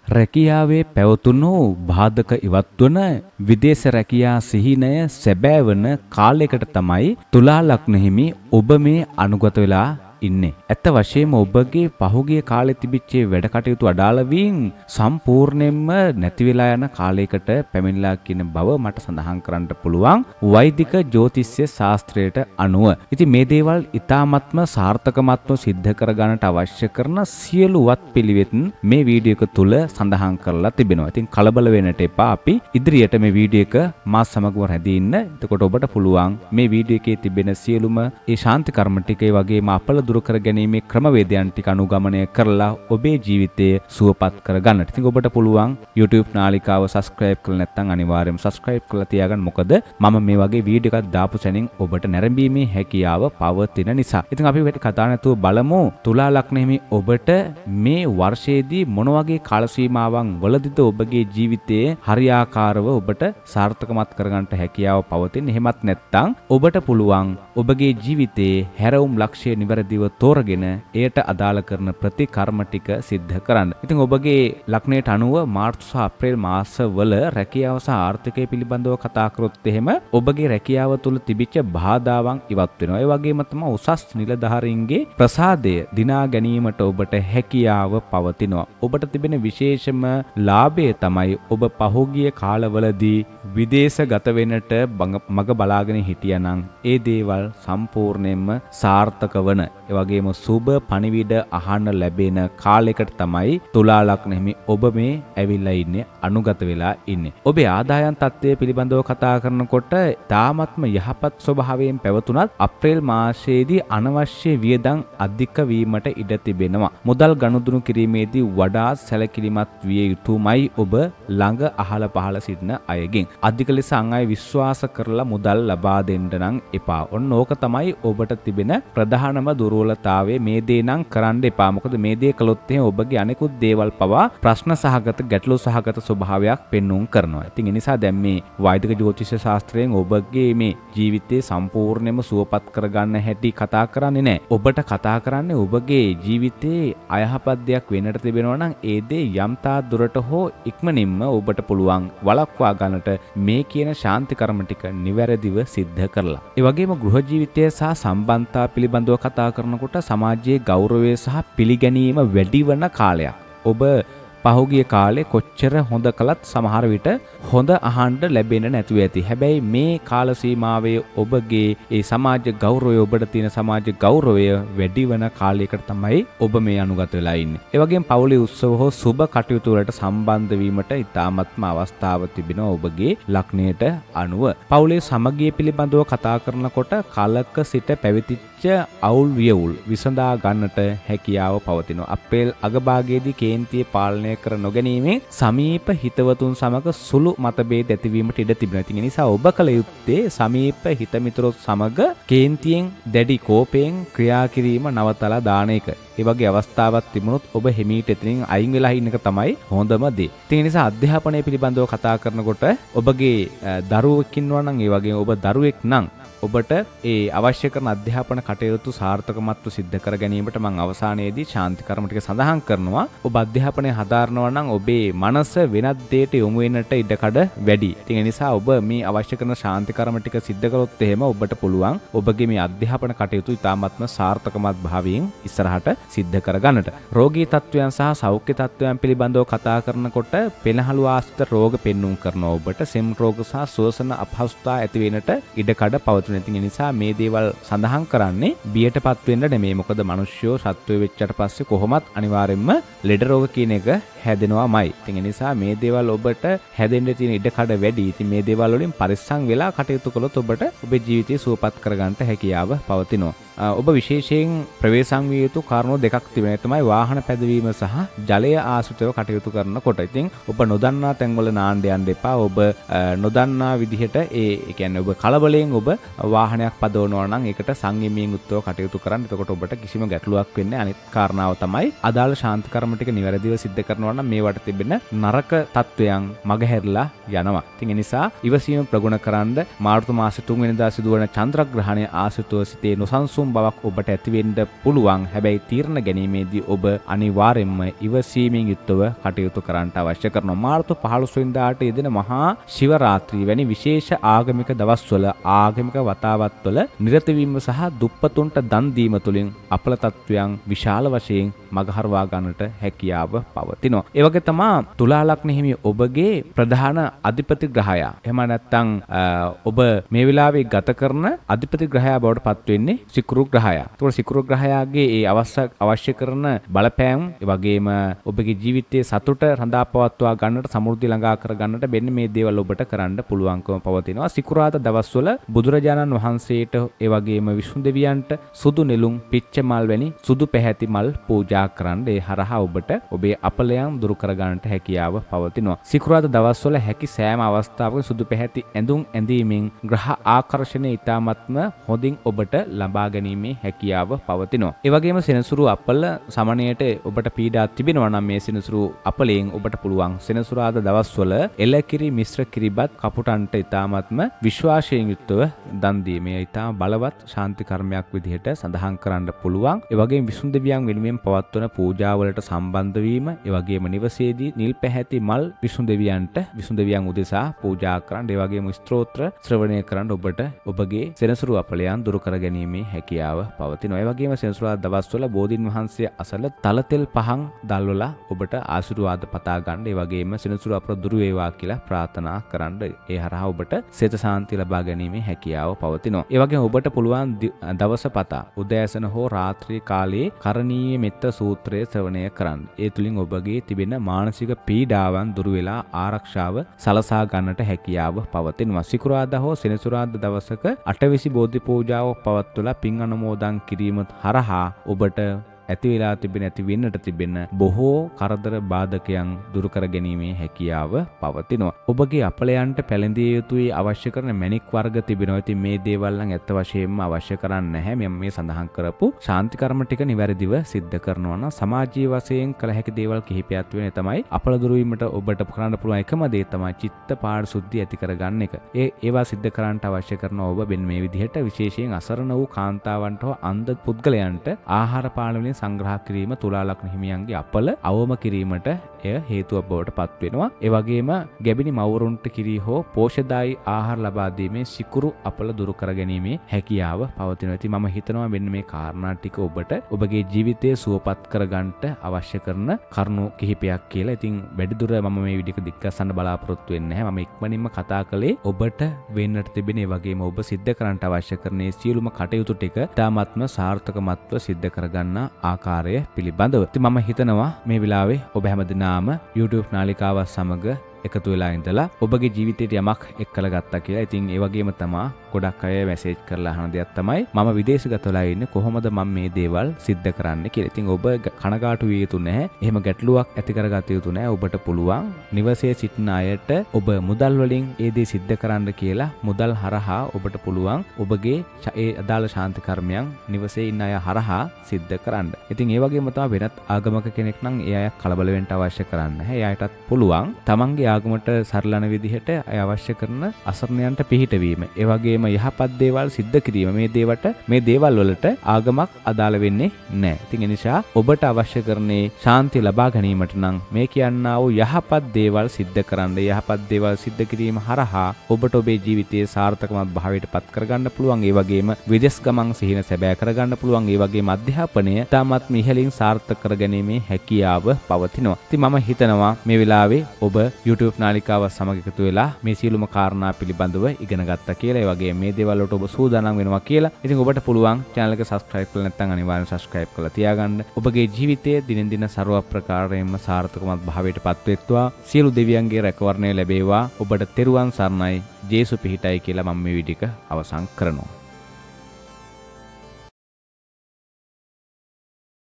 රැකියාවේ පැවතුණු බාධක ඉවත්වන විදේශ රැකියා සිහිනය සැබෑවන කාලයකට තමයි තුලා ලග්න හිමි ඔබ මේ අනුගත වෙලා ඉන්නේ. ඇත්ත වශයෙන්ම ඔබගේ පහුගිය කාලේ තිබිච්ච වැඩ කටයුතු අඩාල වීම සම්පූර්ණයෙන්ම නැති වෙලා යන කාලයකට පැමිණලා කියන බව මට සඳහන් කරන්න පුළුවන් වෛදික ජ්‍යොතිෂ්‍ය ශාස්ත්‍රයට අනුව. ඉතින් මේ දේවල් ඊ타මත්ම සාර්ථකමත්ව සිද්ධ කරගන්නට අවශ්‍ය කරන සියලු වත් පිළිවෙත් මේ වීඩියෝ එක තුල සඳහන් කරලා තිබෙනවා. ඉතින් කලබල වෙන්නට එපා. අපි ඉදිරියට මේ වීඩියෝ එක මා සමගව රැඳී ඉන්න. එතකොට ඔබට පුළුවන් මේ වීඩියෝ එකේ තිබෙන සියලුම ඒ ශාන්ති කර්ම ටිකේ වගේම අපල දුරු කර ගැනීමේ ක්‍රමවේදයන් ටික අනුගමනය කරලා ඔබේ ජීවිතය සුවපත් කර ගන්නට. ඉතින් ඔබට පුළුවන් YouTube නාලිකාව subscribe කරලා නැත්නම් අනිවාර්යයෙන්ම subscribe කරලා තියාගන්න. මොකද මම මේ වගේ වීඩියෝ එකක් දාපු සැනින් ඔබට නැරඹීමේ හැකියාව පවතින නිසා. ඉතින් අපි වැඩි කතා නැතුව බලමු තුලා ලග්න හිමි ඔබට මේ වර්ෂයේදී මොන වගේ කාල සීමාවන් වලදීද ඔබගේ ජීවිතයේ හරියාකාරව ඔබට සාර්ථකමත් කරගන්නට හැකියාව පවතින. එහෙමත් නැත්නම් ඔබට පුළුවන් ඔබගේ ජීවිතයේ හැරවුම් ලක්ෂ්‍ය නිවැරදිව තෝරගෙන එයට අදාළ කරන ප්‍රතිකර්ම ටික සිද්ධ කරන්න. ඉතින් ඔබගේ ලග්නයට අනුව මාර්තු සහ අප්‍රේල් මාසවල රැකියාව සහ ආර්ථිකය පිළිබඳව කතා කරොත් එහෙම ඔබගේ රැකියාව තුළ තිබිච්ච බාධාවන් ඉවත් වෙනවා. ඒ වගේම තමයි උසස් නිලධාරීන්ගේ ප්‍රසාදය දිනා ගැනීමට ඔබට හැකියාව පවතිනවා. ඔබට තිබෙන විශේෂම ලාභය තමයි ඔබ පහුගිය කාලවලදී විදේශගත වෙන්නට මග බලාගෙන හිටියානම් ඒ දේවල් සම්පූර්ණයෙන්ම සාර්ථක වන ඒ වගේම සුබ පණිවිඩ අහන්න ලැබෙන කාලයකට තමයි තුලා ලග්න හිමි ඔබ මේ ඇවිල්ලා ඉන්නේ අනුගත වෙලා ඉන්නේ. ඔබේ ආදායම් තත්ත්වය පිළිබඳව කතා කරනකොට තාමත්ම යහපත් ස්වභාවයෙන් පැවතුනත් අප්‍රේල් මාසයේදී අනවශ්‍ය වියදම් අධික වීමට ඉඩ තිබෙනවා. මුදල් ගනුදෙනු කිරීමේදී වඩා සැලකිලිමත් විය යුතුමයි ඔබ ළඟ අහල පහල සිටින අයගෙන්. අධික ලෙස අංගය විශ්වාස කරලා මුදල් ලබා දෙන්න නම් එපා. ඔන්න ඕක තමයි ඔබට තිබෙන ප්‍රධානම දුර්වලතාවය. මේ දේ නම් කරන්න එපා. මොකද මේ දේ කළොත් එහෙනම් ඔබගේ අනෙකුත් දේවල් පවා ප්‍රශ්න සහගත ගැටලු සහගත ස්වභාවයක් පෙන්වුම් කරනවා. ඉතින් ඒ නිසා දැන් මේ වෛදික ජ්‍යොතිෂ ශාස්ත්‍රයෙන් ඔබගේ මේ ජීවිතේ සම්පූර්ණයෙන්ම සුවපත් කරගන්න හැටි කතා කරන්නේ නැහැ. ඔබට කතා කරන්නේ ඔබගේ ජීවිතේ අයහපත් දෙයක් වෙන්නට තිබෙනවා නම් ඒ දේ යම්තා දුරට හෝ ඉක්මනින්ම ඔබට පුළුවන් වළක්වා ගන්නට මේ කියන ශාන්ති කර්ම ටික නිවැරදිව සිද්ධ කරලා. ඒ වගේම ගෘහ ජීවිතය සහ සම්බන්ධතා පිළිබඳව කතා කරනකොට සමාජයේ ගෞරවය සහ පිළිගැනීම වැඩි වන කාලයක්. ඔබ පහුගිය කාලේ කොච්චර හොඳ කළත් සමහර විට හොඳ අහන්න ලැබෙන්නේ නැතුව ඇති. හැබැයි මේ කාල සීමාවේ ඔබගේ ඒ සමාජ ගෞරවය ඔබට තියෙන සමාජ ගෞරවය වැඩි වෙන කාලයකට තමයි ඔබ මේ අනුගත වෙලා ඉන්නේ. ඒ වගේම පවුලේ උත්සව හෝ සුබ කටයුතු වලට සම්බන්ධ වීමට ඉතාමත්ම අවස්ථාවක් තිබෙනවා ඔබගේ ලග්නයට අනුව. පවුලේ සමගිය පිළිබඳව කතා කරනකොට කලක සිට පැවතිච්ච අවුල් වියවුල් විසඳා ගන්නට හැකියාව පවතිනවා. අප්‍රේල් අගභාගයේදී කේන්තිය පාලනය කර නොගැනීමේ සමීප හිතවතුන් සමග සුළු මතභේද ඇතිවීමට ඉඩ තිබෙනවා. ඒ නිසා ඔබ කල යුත්තේ සමීප හිතමිතුරොත් සමග කේන්තියෙන් දැඩි කෝපයෙන් ක්‍රියා කිරීම නවතලා දාන එක. ඒ වගේ අවස්ථාවක් තිබුණොත් ඔබ හිමීට එතනින් අයින් වෙලා ඉන්න එක තමයි හොඳම දේ. ඒ නිසා අධ්‍යාපනය පිළිබඳව කතා කරනකොට ඔබගේ දරුවෙක් ඉන්නවා නම් ඒ වගේ ඔබ දරුවෙක් නම් ඔබට ඒ අවශ්‍ය කරන අධ්‍යාපන කටයුතු සාර්ථකමත්ව සිද්ධ කර ගැනීමට මම අවසානයේදී ශාන්ති කර්ම ටික සඳහන් කරනවා. ඔබ අධ්‍යාපනය හදාරනවා නම් ඔබේ මනස වෙනත් දෙයකට යොමු වෙන්නට ඉඩකඩ වැඩි. ඉතින් ඒ නිසා ඔබ මේ අවශ්‍ය කරන ශාන්ති කර්ම ටික සිද්ධ කරොත් එහෙම ඔබට පුළුවන් ඔබගේ මේ අධ්‍යාපන කටයුතු ඉතාමත්ම සාර්ථකමත් භාවයෙන් ඉස්සරහට සිද්ධ කර ගන්නට. රෝගී තත්ත්වයන් සහ සෞඛ්‍ය තත්ත්වයන් පිළිබඳව කතා කරනකොට පෙනහළු ආශ්‍රිත රෝග පෙන්වුම් කරනවා ඔබට. සෙම් රෝග සහ ශ්වසන අපහසුතා ඇති වෙන්නට ඉඩකඩ පවතින. ඉතින් ඒ නිසා මේ දේවල් සඳහන් කරන්නේ බියටපත් වෙන්න නෙමෙයි. මොකද මිනිස්සුયો සත්වය වෙච්චට පස්සේ කොහොමත් අනිවාර්යෙන්ම ලෙඩ රෝග කියන එක හැදෙනවාමයි. ඉතින් ඒ නිසා මේ දේවල් ඔබට හැදෙන්න තියෙන ඉඩකඩ වැඩි. ඉතින් මේ දේවල් වලින් පරිස්සම් වෙලා කටයුතු කළොත් ඔබට ඔබේ ජීවිතය සුවපත් කරගන්නට හැකියාව පවතිනවා. ඔබ විශේෂයෙන් ප්‍රවේශම් විය යුතු කාරණා දෙකක් තිබෙනවා. තමයි වාහන පැදවීම සහ ජලය ආශ්‍රිතව කටයුතු කරනකොට. ඉතින් ඔබ නොදන්නා තැන්වල නාන්න යන්න එපා. ඔබ නොදන්නා විදිහට ඒ කියන්නේ ඔබ කලබලයෙන් ඔබ වාහනයක් පදවනවා නම් ඒකට සංයමයෙන් යුක්තව කටයුතු කරන්න. එතකොට ඔබට කිසිම ගැටලුවක් වෙන්නේ නැහැ. අනිත් කාරණාව තමයි අදාළ ශාන්ති කර්ම ටික නිවැරදිව සිද්ධ කරනවා කරනවා නම් මේවට තිබෙන නරක තත්වයන් මගහැරලා යනවා. ඉතින් ඒ නිසා ඉවසීම ප්‍රගුණ කරන්න මාර්තු මාසේ 3 වෙනිදා සිදුවන චන්ද්‍රග්‍රහණය ආශ්‍රිතව සිටේ නොසන්සුන් බවක් ඔබට ඇති වෙන්න පුළුවන්. හැබැයි තීරණ ගැනීමේදී ඔබ අනිවාර්යයෙන්ම ඉවසීමෙන් යුක්තව කටයුතු කරන්න අවශ්‍ය කරනවා. මාර්තු 15 වෙනිදාට යෙදෙන මහා ශිවරාත්‍රිය වැනි විශේෂ ආගමික දවස්වල ආගමික වතාවත්වල නිරත වීම සහ දුප්පතුන්ට දන් දීම තුළින් අපල තත්වයන් විශාල වශයෙන් මගහරවා ගන්නට හැකියාව පවතිනවා. ඒ වගේ තමයි තුලා ලග්න හිමි ඔබගේ ප්‍රධාන අධිපති ග්‍රහයා. එහෙම නැත්නම් ඔබ මේ වෙලාවේ ගත කරන අධිපති ග්‍රහයා බවට පත් වෙන්නේ සිකුරු ග්‍රහයා. ඒතකොට සිකුරු ග්‍රහයාගේ ඒ අවශ්‍ය කරන බලපෑම් ඒ වගේම ඔබගේ ජීවිතයේ සතුට රඳා පවත්වා ගන්නට සමෘද්ධිය ළඟා කර ගන්නට මෙන්න මේ දේවල් ඔබට කරන්න පුළුවන්කම පවතිනවා. සිකුරාදා දවස්වල බුදුරජාණන් වහන්සේට ඒ වගේම විෂ්ණු දෙවියන්ට සුදු නෙළුම් පිච්ච මල් වැනි සුදු පැහැති මල් පූජා කරන්න. ඒ හරහා ඔබට ඔබේ අපලයන් දුරු කර ගන්නට හැකියාව පවතිනවා. සිකුරාදා දවස්වල හැකි සෑම අවස්ථාවක සුදු පැහැති ඇඳුම් ඇඳීමෙන් ග්‍රහ ආකර්ෂණය ඉතාමත්ම හොඳින් ඔබට ලබා ගැනීමේ හැකියාව පවතිනවා. ඒ වගේම සෙනසුරු අපල සමනයට ඔබට පීඩා තිබෙනවා නම් මේ සෙනසුරු අපලයෙන් ඔබට පුළුවන් සෙනසුරාදා දවස්වල එලකිරි මිශ්‍ර කිරිබත් කපුටන්ට ඉතාමත්ම විශ්වාසයෙන් යුක්තව දන් දීමේ ඉතාම බලවත් ශාන්ති කර්මයක් විදිහට සඳහන් කරන්න පුළුවන්. ඒ වගේම විසුණු දෙවියන් වෙනුවෙන් පවත්වන පූජාවලට සම්බන්ධ වීම, ඒ වගේම නිවසේදී නිල් පැහැති මල් විසුණු දෙවියන් උදෙසා පූජා කරන්න, ඒ වගේම ස්තෝත්‍ර ශ්‍රවණය කරන්න ඔබට ඔබගේ සෙනසුරු අපලයන් දුරු කර ගැනීමේ හැකියාව පවතිනවා. ඒ වගේම සෙනසුරාදා දවස්වල බෝධීන් වහන්සේ අසල තලතෙල් පහන් දල්වලා ඔබට ආශිර්වාද පතා ගන්න, ඒ වගේම සෙනසුරු අපර දුරු වේවා කියලා ප්‍රාර්ථනා කරන්න. ඒ හරහා ඔබට සිත සාන්තිය ලබා ගැනීමේ හැකියාව පවතිනවා. ඒ වගේම ඔබට පුළුවන් දවස පතා උදෑසන හෝ රාත්‍රී කාලයේ කරණීය මෙත්ත සූත්‍රය ශ්‍රවණය කරන්න. ඒ තුලින් ඔබගේ තිබෙන මානසික පීඩාවන් දුරු වෙලා ආරක්ෂාව සලසා ගන්නට හැකියාව පවතිනවා. සිකුරාදා හෝ සෙනසුරාදා දවසක අටවිසි බෝධි පූජාව පවත්වලා පින් අනුමෝදන් කිරීම හරහා ඔබට ඇති වෙලා තිබෙන ඇති වෙන්නට තිබෙන බොහෝ කරදර බාධකයන් දුරු කර ගැනීමේ හැකියාව පවතිනවා. ඔබගේ අපලයන්ට පැළඳිය යුතුයි අවශ්‍ය කරන මැණික් වර්ග තිබෙනවා. ඉතින් මේ දේවල් නම් ඇත්ත වශයෙන්ම අවශ්‍ය කරන්නේ නැහැ. මම මේ සඳහන් කරපු ශාන්ති කර්ම ටික නිවැරදිව සිද්ධ කරනවා නම් සමාජීය වශයෙන් කළ හැකි දේවල් කිහිපයක් වෙන තමයි අපල දුරු වීමට ඔබට කරන්න පුළුවන් එකම දේ තමයි චිත්ත පාරිශුද්ධිය ඇති කරගන්න එක. ඒවා සිද්ධ කරන්නට අවශ්‍ය කරන ඔබ මෙන්න මේ විදිහට විශේෂයෙන් අසරණ වූ කාන්තාවන්ට හෝ අන්ධ පුද්ගලයන්ට ආහාර පාන වලින් සංග්‍රහ කිරීම තුලා ලග්න හිමියන්ගේ අපල අවම කිරීමට එය හේතුවක් බවට පත් වෙනවා. ඒ වගේම ගැබිනි මව්වරුන්ට කිරි හෝ පෝෂදායී ආහාර ලබා දීමේ සිකුරු අපල දුරු කර ගැනීමේ හැකියාව පවතිනවා. ඉතින් මම හිතනවා මෙන්න මේ කාරණා ටික ඔබට ඔබගේ ජීවිතය සුවපත් කරගන්නට අවශ්‍ය කරන කරුණු කිහිපයක් කියලා. ඉතින් වැඩිදුර මම මේ වීඩියෝ එක දික්කසන්න බලාපොරොත්තු වෙන්නේ නැහැ. මම ඉක්මනින්ම කතා කළේ ඔබට වෙන්නට තිබෙන ඒ වගේම ඔබ සිද්ධ කරන්නට අවශ්‍ය කරන මේ සියලුම කටයුතු ටික තාමත්ම සාර්ථකමත්ව සිද්ධ කරගන්න ආකාරය පිළිබඳව. ඉතින් මම හිතනවා මේ වෙලාවේ ඔබ හැමදෙනාම YouTube නාලිකාව සමග එකතු වෙලා ඉඳලා ඔබගේ ජීවිතයට යමක් එක්කලා ගත්තා කියලා. ඉතින් ඒ වගේම තමයි ගොඩක් අය මැසේජ් කරලා අහන දෙයක් තමයි මම විදේශගත වෙලා ඉන්නේ කොහොමද මම මේ දේවල් සිද්ධ කරන්නේ කියලා. ඉතින් ඔබ කනගාටු විය යුතු නැහැ. එහෙම ගැටලුවක් ඇති කරගත යුතු නැහැ. ඔබට පුළුවන් නිවසේ සිටින අයට ඔබ මුදල් වලින් ඒ දේ සිද්ධ කරන්න කියලා මුදල් හරහා ඔබට පුළුවන් ඔබගේ ඒ අදාළ ශාන්ති කර්මයන් නිවසේ ඉන්න අය හරහා සිද්ධ කරන්න. ඉතින් ඒ වගේම තමයි වෙනත් ආගමක කෙනෙක් නම් ඒ අය කලබල වෙන්න අවශ්‍ය කරන්නේ නැහැ. ඒ අයටත් පුළුවන් තමන්ගේ ආගමට සරලන විදිහට අය අවශ්‍ය කරන අසරණයන්ට පිහිටවීම, ඒ වගේම යහපත් දේවල් සිද්ධ කිරීම. මේ දේවල් වලට ආගමක් අදාළ වෙන්නේ නැහැ. ඉතින් ඒ නිසා ඔබට අවශ්‍ය කරන්නේ ශාන්තිය ලබා ගැනීමට නම් මේ කියන්නා වූ යහපත් දේවල් සිද්ධ කරන්න. යහපත් දේවල් සිද්ධ කිරීම හරහා ඔබට ඔබේ ජීවිතයේ සාර්ථකමත් භාවයට පත් කරගන්න පුළුවන්. ඒ වගේම විදේශ ගමන් සිහින සැබෑ කරගන්න පුළුවන්. ඒ වගේම අධ්‍යාපනය තාමත් ඉහළින් සාර්ථක කරගැනීමේ හැකියාව පවතිනවා. ඉතින් මම හිතනවා මේ වෙලාවේ ඔබ YouTube නාලිකාව සමග එකතු වෙලා මේ සියලුම කාරණා පිළිබඳව ඉගෙන ගත්තා කියලා. ඒ වගේ මේ දේවල් වලට ඔබ සූදානම් වෙනවා කියලා. ඉතින් ඔබට පුළුවන් channel එක subscribe කරලා නැත්නම් අනිවාර්යෙන් subscribe කරලා තියාගන්න. ඔබගේ ජීවිතයේ දිනෙන් දින ਸਰව ප්‍රකාරයෙන්ම සාර්ථකමත් භාවයට පත්වෙත්වා. සියලු දෙවියන්ගේ රැකවරණය ලැබේවා. ඔබට තෙරුවන් සරණයි. ජේසු පිහිටයි කියලා මම මේ වීඩියෝ එක අවසන් කරනවා.